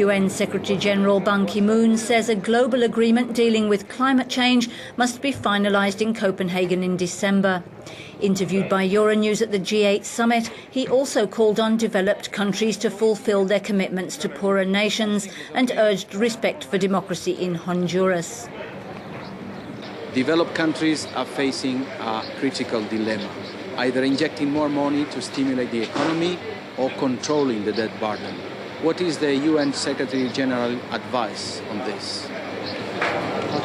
UN Secretary-General Ban Ki-moon says a global agreement dealing with climate change must be finalised in Copenhagen in December. Interviewed by Euronews at the G8 summit, he also called on developed countries to fulfil their commitments to poorer nations and urged respect for democracy in Honduras. Developed countries are facing a critical dilemma, either injecting more money to stimulate the economy or controlling the debt burden. What is the UN Secretary General advice on this?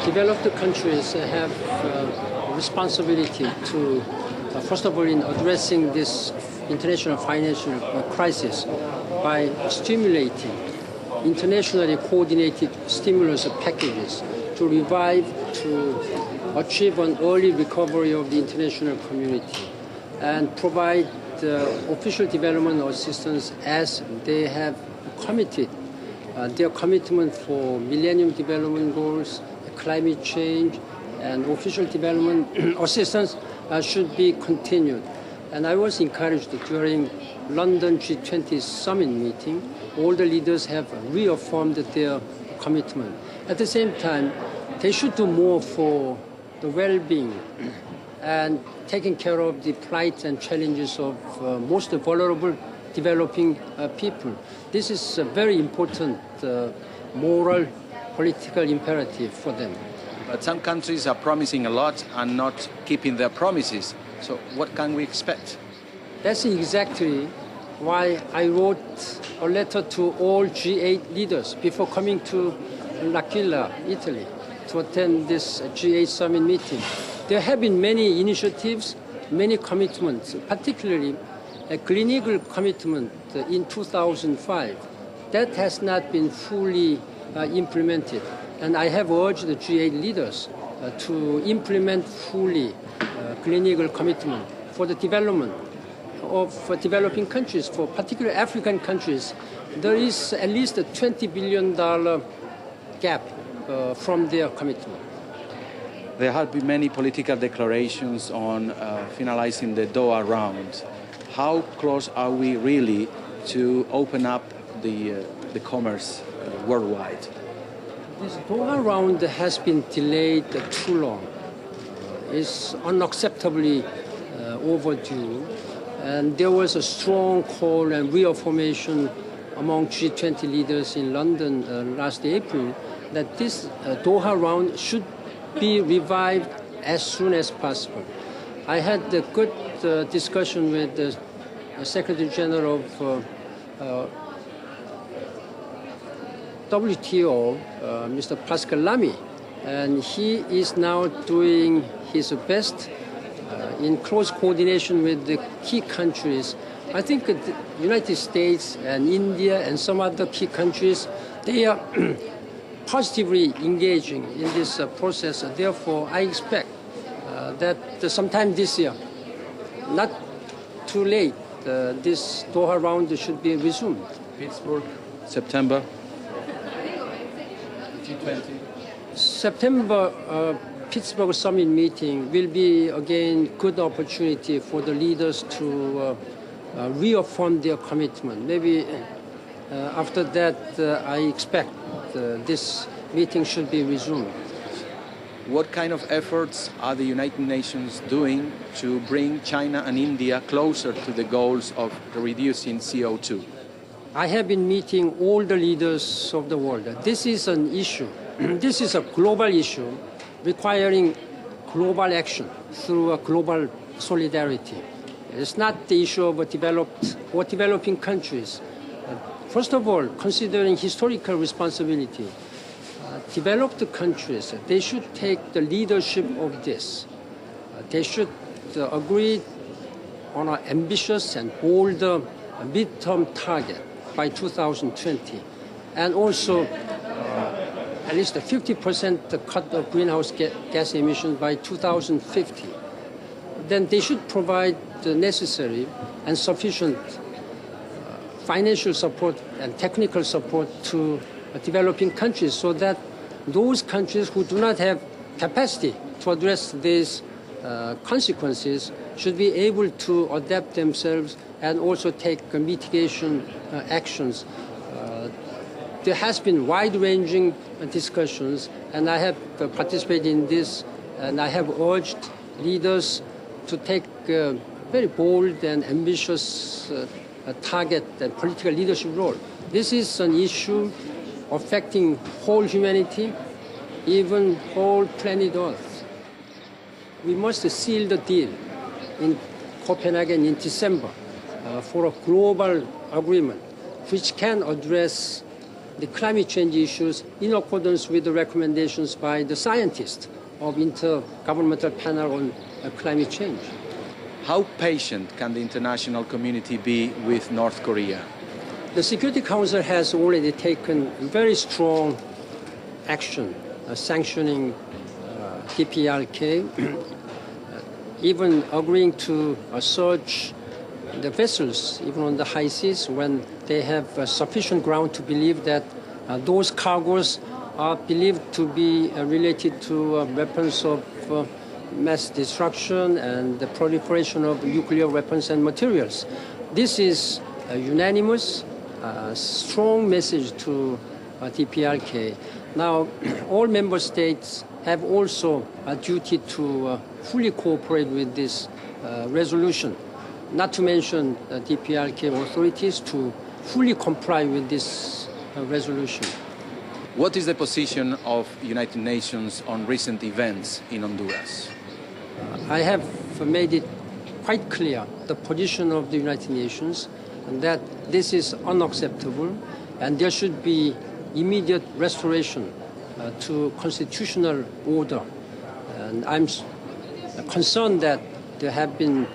Developed countries have responsibility to, first of all, in addressing this international financial crisis by stimulating internationally coordinated stimulus packages to revive, to achieve an early recovery of the international community and provide official development assistance as they have committed. Their commitment for Millennium Development Goals, climate change, and official development assistance should be continued. And I was encouraged during London G20 summit meeting, all the leaders have reaffirmed their commitment. At the same time, they should do more for the well-being and taking care of the plight and challenges of most vulnerable developing people. This is a very important moral, political imperative for them. But some countries are promising a lot and not keeping their promises. So what can we expect? That's exactly why I wrote a letter to all G8 leaders before coming to L'Aquila, Italy, to attend this G8 summit meeting. There have been many initiatives, many commitments, particularly a clinical commitment in 2005. That has not been fully implemented. And I have urged the G8 leaders to implement fully clinical commitment for the development of developing countries, for particular African countries. There is at least a $20 billion gap from their commitment. There have been many political declarations on finalizing the Doha round. How close are we really to open up the commerce worldwide? This Doha round has been delayed too long. It's unacceptably overdue. And there was a strong call and reaffirmation among G20 leaders in London last April that this Doha round should be revived as soon as possible. I had a good discussion with the Secretary General of WTO, Mr. Pascal Lamy, and he is now doing his best in close coordination with the key countries. I think the United States and India and some other key countries, they are positively engaging in this process. Therefore, I expect that sometime this year, not too late, this Doha round should be resumed. Pittsburgh, September. G20. September Pittsburgh summit meeting will be again good opportunity for the leaders to reaffirm their commitment. Maybe after that, I expect this meeting should be resumed. What kind of efforts are the United Nations doing to bring China and India closer to the goals of reducing CO2? I have been meeting all the leaders of the world. This is an issue. This is a global issue requiring global action through a global solidarity. It's not the issue of developed or developing countries. First of all, considering historical responsibility, developed countries, they should take the leadership of this. They should agree on an ambitious and bold midterm target by 2020, and also at least a 50% cut of greenhouse gas emissions by 2050. Then they should provide the necessary and sufficient financial support and technical support to developing countries so that those countries who do not have capacity to address these consequences should be able to adapt themselves and also take mitigation actions there has been wide-ranging discussions, and I have participated in this, and I have urged leaders to take a very bold and ambitious target and political leadership role. This is an issue affecting whole humanity, even whole planet Earth. We must seal the deal in Copenhagen in December for a global agreement which can address the climate change issues in accordance with the recommendations by the scientists of Intergovernmental Panel on Climate Change. How patient can the international community be with North Korea? The Security Council has already taken very strong action, sanctioning DPRK, even agreeing to search the vessels, even on the high seas, when they have sufficient ground to believe that those cargoes are believed to be related to weapons of mass destruction and the proliferation of nuclear weapons and materials. This is a unanimous, strong message to DPRK. Now, all member states have also a duty to fully cooperate with this resolution, not to mention DPRK authorities to fully comply with this resolution. What is the position of United Nations on recent events in Honduras? I have made it quite clear, the position of the United Nations, that this is unacceptable and there should be immediate restoration to constitutional order. And I'm concerned that there have been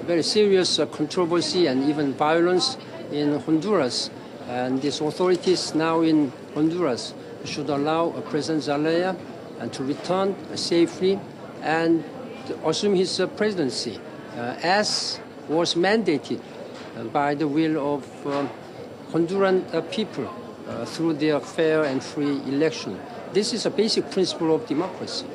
very serious controversy and even violence in Honduras. And these authorities now in Honduras should allow President Zelaya to return safely and assume his presidency as was mandated by the will of Honduran people through their fair and free election. This is a basic principle of democracy.